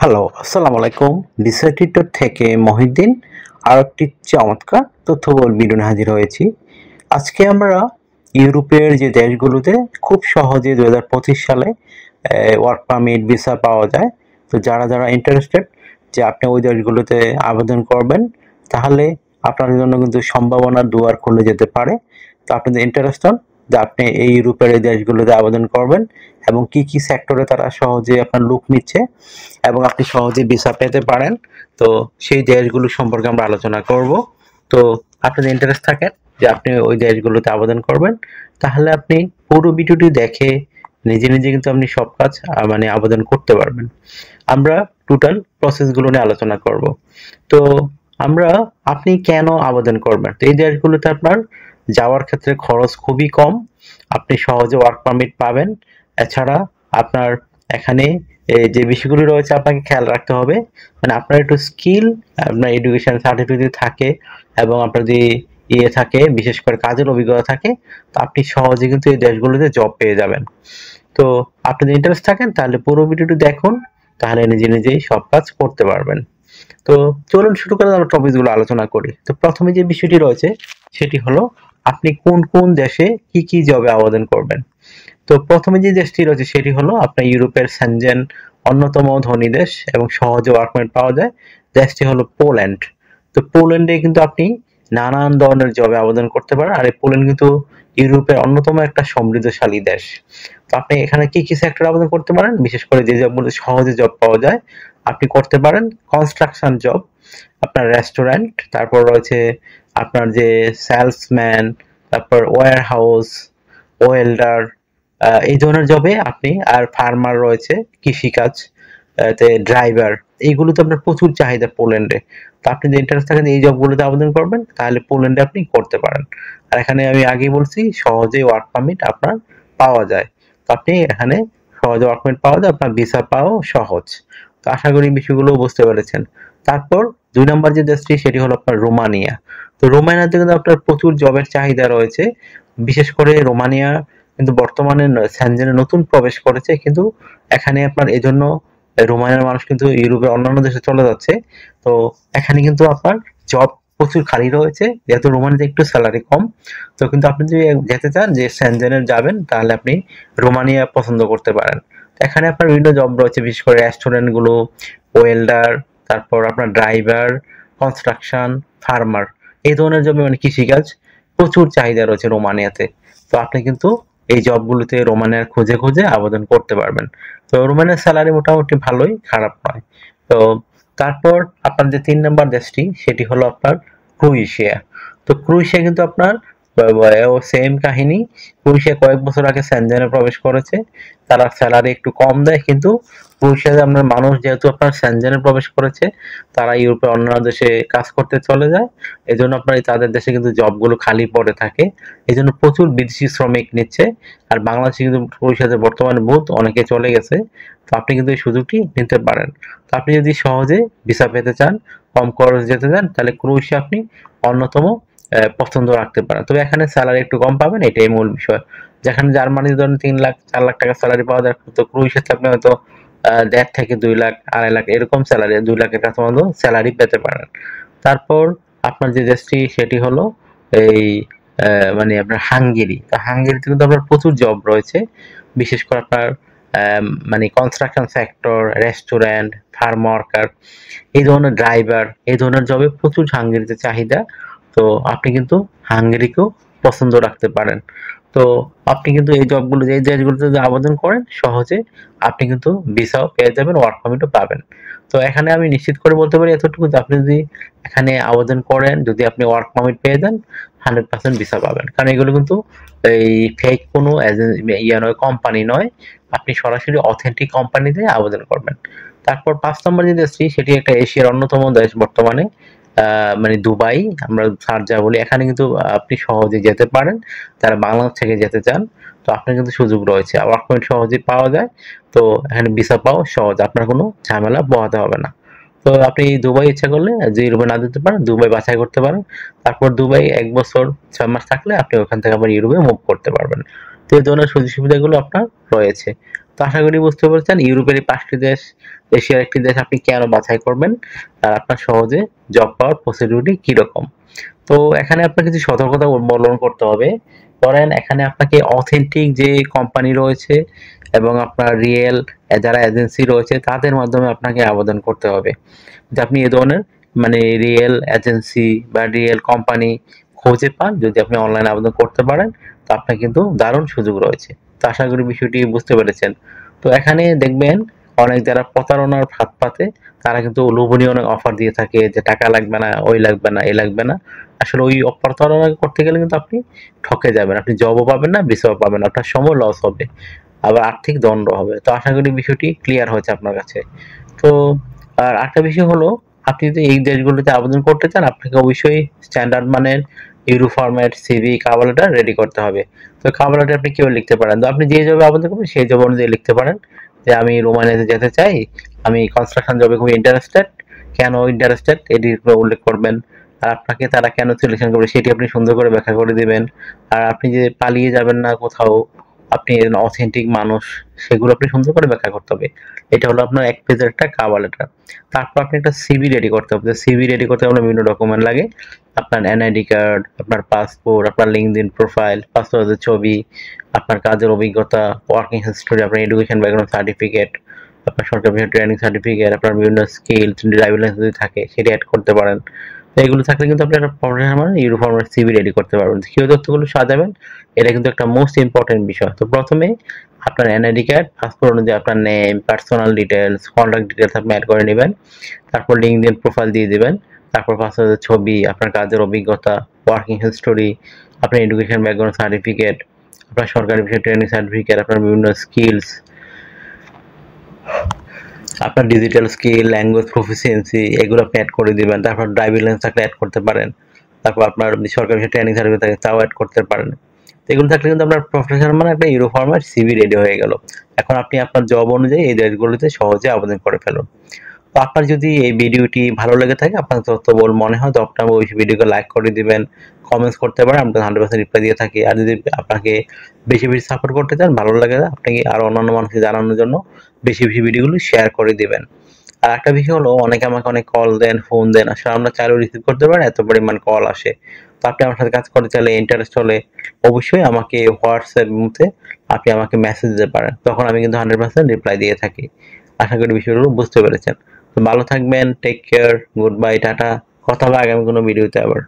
Hello, আসসালামু আলাইকুম। ডিসাইটিটর থেকে মহিউদ্দিন আরেকটি চমৎকার তথ্যবহুল ভিডিও নিয়ে হাজির হয়েছি। আজকে আমরা ইউরোপের যে দেশগুলোতে খুব সহজে 2025 সালে ওয়ার্ক পারমিট, ভিসা পাওয়া যায়। তো যারা ইন্টারেস্টেড যে আপনি ওই দেশগুলোতে আবেদন করবেন, তাহলে আপনার জন্য কিন্তু সম্ভাবনার দুয়ার খুলে যেতে পারে। তো আপনি যদি ইন্টারেস্ট হন যে আপনি এই ইউরোপের এই দেশগুলোতে আবেদন করবেন এবং কি সেক্টরে তারা সহজে আপনার লোক নিচ্ছে এবং আপনি সহজে ভিসা পেতে পারেন, তো সেই দেশগুলো সম্পর্কে আমরা আলোচনা করব। তো আপনি যদি ইন্টারেস্ট থাকেন যে আপনি ওই দেশগুলোতে আবেদন করবেন, তাহলে আপনি পুরো ভিডিওটি দেখে নিজে কিন্তু আপনি সব কাজ মানে আবেদন করতে পারবেন। আমরা টোটাল প্রসেসগুলো নিয়ে আলোচনা করব। তো আপনি কেন আবেদন করবেন? তো এই দেশগুলোতে আপনার যাওয়ার ক্ষেত্রে খরচ খুবই কম, আপনি সহজে ওয়ার্ক পারমিট পাবেন। এছাড়া আপনার এখানে যে বিষয়গুলো রয়েছে আপনাকে খেয়াল রাখতে হবে, মানে আপনার একটু স্কিল, আপনার এডুকেশন সার্টিফিকেট থাকে এবং আপনার যদি থাকে, বিশেষ করে কাজের অভিজ্ঞতা থাকে, তো আপনি সহজে কিন্তু এই দেশগুলোতে জব পেয়ে যাবেন। তো আপনি যদি ইন্টারেস্ট থাকেন তাহলে পুরো ভিডিওটি দেখুন, তাহলে নিজেই সব কাজ করতে পারবেন। তো চলুন শুরু করে আমরা টপিকগুলো আলোচনা করি। তো প্রথমে যে বিষয়টি রয়েছে সেটি হলো আপনি কোন দেশে কি জবে আবেদন করবেন। তো প্রথমে যে দেশটি রয়েছে সেটি হলো আপনার ইউরোপের সেনজেন অন্যতম ধনী দেশ এবং সহজে ওয়ার্ক পারমিট পাওয়া যায়। দেশটি হলো পোল্যান্ড। তো পোল্যান্ডে কিন্তু আপনি নানান ধরনের জবে আবেদন করতে পারেন, আর এই পোল্যান্ড কিন্তু ইউরোপের অন্যতম একটা সমৃদ্ধশালী দেশ। তো আপনি এখানে কি সেক্টরে আবেদন করতে পারেন, বিশেষ করে যে জবগুলো সহজে জব পাওয়া যায় আপনি করতে পারেন কনস্ট্রাকশন জব, আপনার রেস্টুরেন্ট, তারপর রয়েছে আপনার যে সেলসম্যান, তারপর ওয়্যার হাউস, ওয়েল্ডার, এই ধরনের জবে আপনি, আর ফার্মার রয়েছে, কৃষিকাজ, ড্রাইভার, এইগুলোতে আপনার প্রচুর চাহিদা পোল্যান্ডে। তো আপনি যদি ইন্টারেস্ট থাকেন এই জবগুলোতে আবেদন করবেন, তাহলে পোল্যান্ডে আপনি করতে পারেন। আর এখানে আমি আগেই বলছি সহজেই ওয়ার্ক পারমিট আপনার পাওয়া যায়। তো আপনি এখানে সহজে ওয়ার্ক পারমিট পাওয়া যায়, আপনার ভিসা পাওয়াও সহজ। তো আশা করি বিষয়গুলো বুঝতে পেরেছেন। তারপর 2 নম্বর যে দেশটি সেটি হলো আপনার রোমানিয়া। তো রোমানিয়াতে কিন্তু আপনার প্রচুর জবের চাহিদা রয়েছে। বিশেষ করে রোমানিয়া কিন্তু বর্তমানে সেনজেনে নতুন প্রবেশ করেছে, কিন্তু এখানে আপনার এজন্য রোমানিয়ার মানুষ কিন্তু ইউরোপের অন্যান্য দেশে চলে যাচ্ছে। তো এখানে কিন্তু আপনার জব প্রচুর খালি রয়েছে, যেহেতু রোমানিয়াতে একটু স্যালারি কম। তো কিন্তু আপনি যদি যেতে চান যে সেনজেনে যাবেন, তাহলে আপনি রোমানিয়া পছন্দ করতে পারেন। এখানে আপনার বিভিন্ন জব রয়েছে, বিশেষ করে রেস্টুরেন্ট গুলো, ওয়েল্ডার, তারপর আপনার ড্রাইভার, কনস্ট্রাকশন, ফার্মার, এই ধরনের জবে, মানে কৃষিকাজ, প্রচুর চাহিদা রয়েছে রোমানিয়াতে। তো আপনি কিন্তু এই জবগুলোতে রোমানিয়ার খুঁজে আবেদন করতে পারবেন। তো রোমানিয়ার স্যালারি মোটামুটি ভালোই, খারাপ নয়। তো তারপর আপনার যে 3 নম্বর দেশটি সেটি হলো আপনার ক্রোয়েশিয়া। তো ক্রোয়েশিয়া কিন্তু আপনার সেম কাহিনী। ক্রোয়েশিয়া কয়েক বছর আগে সেনজেনে প্রবেশ করেছে। তারা স্যালারি একটু কম দেয়, কিন্তু ক্রোয়েশিয়াতে আপনার মানুষ যেহেতু আপনার সেনজেনে প্রবেশ করেছে, তারা ইউরোপের অন্যান্য দেশে কাজ করতে চলে যায়। এজন্য আপনার তাদের দেশে কিন্তু জবগুলো খালি পড়ে থাকে। এজন্য প্রচুর বিদেশি শ্রমিক নিচ্ছে। আর বাংলাদেশে কিন্তু ক্রোয়েশিয়াতে বর্তমানে বহুত অনেকে চলে গেছে। তো আপনি কিন্তু এই সুযোগটি নিতে পারেন। তো আপনি যদি সহজে ভিসা পেতে চান, কম খরচে যেতে চান, তাহলে ক্রোয়েশিয়া আপনি অন্যতম পছন্দ রাখতে পারেন। তবে এখানে স্যালারি একটু কম পাবেন, এটাই মূল বিষয়। যেখানে জার্মানিতে ধরেন 3 লাখ 4 লাখ টাকা স্যালারি পাওয়া যায়, তো ক্রোয়েশিয়াতে আপনি হয়তো 1.5 থেকে 2 লাখ, 2.5 লাখ এরকম স্যালারি, 2 লাখের কাছাকাছি স্যালারি পেতে পারেন। তারপর আপনার যে দেশটি সেটি হলো এই মানে আপনার হাঙ্গেরি। তো হাঙ্গেরিতে কিন্তু আপনার প্রচুর জব রয়েছে, বিশেষ করে আপনার মানে construction sector, restaurant, farm worker, এই ধরনের ড্রাইভার, এই ধরনের জবে প্রচুর হাঙ্গেরিতে চাহিদা। তো আপনি কিন্তু হাঙ্গেরিকেও পছন্দ রাখতে পারেন। তো আপনি কিন্তু এই জবগুলো, এই দেশগুলোতে যদি আবেদন করেন সহজে, আপনি কিন্তু ভিসাও পেয়ে যাবেন, ওয়ার্ক পারমিটও পাবেন। তো এখানে আমি নিশ্চিত করে বলতে পারি এতটুকু যে আপনি যদি এখানে আবেদন করেন, যদি আপনি ওয়ার্ক পারমিট পেয়ে যান, 100% ভিসা পাবেন। কারণ এগুলো কিন্তু এই ফেক কোনো নয়, কোম্পানি নয়। আপনি সরাসরি অথেন্টিক কোম্পানিতে আবেদন করবেন। তারপর 5 নম্বর যে দেশটি সেটি একটা এশিয়ার অন্যতম দেশ বর্তমানে, মানে দুবাই, আমরা শারজাহ বলি। এখানে কিন্তু আপনি সহজে যেতে পারেন যারা বাংলাদেশ থেকে যেতে চান। তো আপনার কিন্তু সুযোগ রয়েছে, ওয়ার্ক পারমিট সহজেই পাওয়া যায়। তো এখানে ভিসা পাওয়া সহজ, আপনার কোনো ঝামেলা পোহাতে হবে না। তো আপনি দুবাই ইচ্ছা করলে যে ইউরোপে না যেতে পারেন, দুবাই বাছাই করতে পারেন। তারপর দুবাই 1 বছর 6 মাস থাকলে আপনি ওখান থেকে আবার ইউরোপে মুভ করতে পারবেন। তো এই ধরনের সুযোগ সুবিধাগুলো আপনার রয়েছে। তো আশা করি বুঝতে পেরেছেন ইউরোপের এই 5টি দেশ, এশিয়ার একটি দেশ আপনি কেন বাছাই করবেন আর আপনার সহজে জব পাওয়ার প্রসিডিউরটি কিরকম। তো এখানে আপনাকে কিছু সতর্কতা অবলম্বন করতে হবে। ধরেন এখানে আপনাকে অথেন্টিক যে কোম্পানি রয়েছে এবং আপনার রিয়েল যারা এজেন্সি রয়েছে তাদের মাধ্যমে আপনাকে আবেদন করতে হবে। যে আপনি এ ধরনের মানে রিয়েল এজেন্সি বা রিয়েল কোম্পানি খুঁজে পান, যদি আপনি অনলাইনে আবেদন করতে পারেন তো আপনার কিন্তু দারুণ সুযোগ রয়েছে। তো আশা করি বিষয়টি বুঝতে পেরেছেন। তো এখানে দেখবেন অনেক যারা প্রতারণার ফাঁদ পাতে তারা কিন্তু লোভনীয় অনেক অফার দিয়ে থাকে যে টাকা লাগবে না, ওই লাগবে না, এই লাগবে না। আসলে ওই প্রতারণা করতে গেলে কিন্তু আপনি ঠকে যাবেন, আপনি জবও পাবেন না, ভিসাও পাবেন না, আপনার সময় লস হবে, আবার আর্থিক দণ্ড হবে। তো আশা করি বিষয়টি ক্লিয়ার হয়েছে আপনার কাছে। তো আর একটা বিষয় হলো, আপনি যদি এই দেশগুলোতে আবেদন করতে চান আপনাকে অবশ্যই স্ট্যান্ডার্ড মানের euro format CV cover letter ready করতে হবে। তো কভার লেটার আপনি কিভাবে লিখতে পারেন, তো আপনি যে জবে আবেদন করবেন সেই জব অনুযায়ী লিখতে পারেন যে আমি রোমানিয়াতে যেতে চাই, আমি কনস্ট্রাকশন জবে খুব ইন্টারেস্টেড, কেন ইন্টারেস্টেড এটি উল্লেখ করবেন। আর আপনাকে তারা কেন সিলেকশন করবে সেটি আপনি সুন্দর করে ব্যাখ্যা করে দিবেন। আর আপনি যে পালিয়ে যাবেন না কোথাও, আপনি অথেন্টিক মানুষ, সেগুলো আপনি সুন্দর করে ব্যাখ্যা করতে হবে। এটা হলো আপনার এক পেজের একটা কভার লেটার। তারপর আপনি একটা সিভি রেডি করতে হবে। সিভি রেডি করতে আপনার বিভিন্ন ডকুমেন্ট লাগে, আপনার এনআইডি কার্ড, আপনার পাসপোর্ট, আপনার লিঙ্কডইন প্রোফাইল, পাসপোর্টের ছবি, আপনার কাজের অভিজ্ঞতা, ওয়ার্কিং হিস্টোরি, আপনার এডুকেশন ব্যাকগ্রাউন্ড সার্টিফিকেট, আপনার সরকারি ট্রেনিং সার্টিফিকেট, আপনার বিভিন্ন স্কিল, ড্রাইভিং লাইসেন্স যদি থাকে সেটি অ্যাড করতে পারেন। তো এগুলো থাকলে কিন্তু আপনি একটা প্রফেশনাল মানে ইউরো ফরম্যাট সিভি রেডি করতে পারবেন। কিভাবে তথ্যগুলো সাজাবেন এটা কিন্তু একটা মোস্ট ইম্পর্টেন্ট বিষয়। তো প্রথমে আপনার এনআইডি কার্ড, পাসপোর্ট অনুযায়ী আপনার name, personal details, contact details আপনি অ্যাড করে নেবেন। তারপর লিঙ্কডইন প্রোফাইল দিয়ে দিবেন। তারপর পাসপোর্টের ছবি, আপনার কাজের অভিজ্ঞতা, ওয়ার্কিং হিস্টোরি, আপনার এডুকেশন ব্যাকগ্রাউন্ড সার্টিফিকেট, আপনার সরকারি বিষয়ে ট্রেনিং সার্টিফিকেট, আপনার বিভিন্ন স্কিলস, আপনার ডিজিটাল স্কিল, ল্যাঙ্গুয়েজ প্রফিসিয়েন্সি এগুলো আপনি অ্যাড করে দিবেন। তারপর ড্রাইভিং লাইসেন্স থাকলে অ্যাড করতে পারেন। তারপর আপনার সরকারি বিষয়ে ট্রেনিং সার্টিফিকেট থাকে তাও অ্যাড করতে পারেন। এগুলো থাকলে কিন্তু আপনার প্রফেশনাল মানে একটা ইউরো ফরম্যাট সিভি রেডি হয়ে গেল। এখন আপনি আপনার জব অনুযায়ী এই দেশগুলোতে সহজে আবেদন করে ফেলুন। তো আপনার যদি এই ভিডিওটি ভালো লেগে থাকে, আপনার তথ্যবল মনে হয়, তো আপনার ওই ভিডিওকে লাইক করে দিবেন, কমেন্টস করতে পারেন, আমরা 100% রিপ্লাই দিয়ে থাকি। আর যদি আপনাকে বেশি বেশি সাপোর্ট করতে চান, ভালো লাগে আপনাকে আরো অন্যান্য মানুষকে জানানোর জন্য বেশি বেশি ভিডিওগুলো শেয়ার করে দিবেন। আর একটা বিষয় হলো, অনেকে আমাকে অনেক কল দেন, ফোন দেন, আসলে আমরা চাইলেও রিসিভ করতে পারেন, এত পরিমাণ কল আসে। তো আপনি আমার সাথে কাজ করতে চাইলে, ইন্টারেস্ট হলে অবশ্যই আমাকে হোয়াটসঅ্যাপ মধ্যে আপনি আমাকে মেসেজ দিতে পারেন, তখন আমি কিন্তু 100% রিপ্লাই দিয়ে থাকি। আশা করি বিষয়গুলো বুঝতে পেরেছেন। তো ভালো থাকবেন, টেক কেয়ার, গুড বাই, টাটা। কথা হবে আগামী কোনো ভিডিওতে আবার।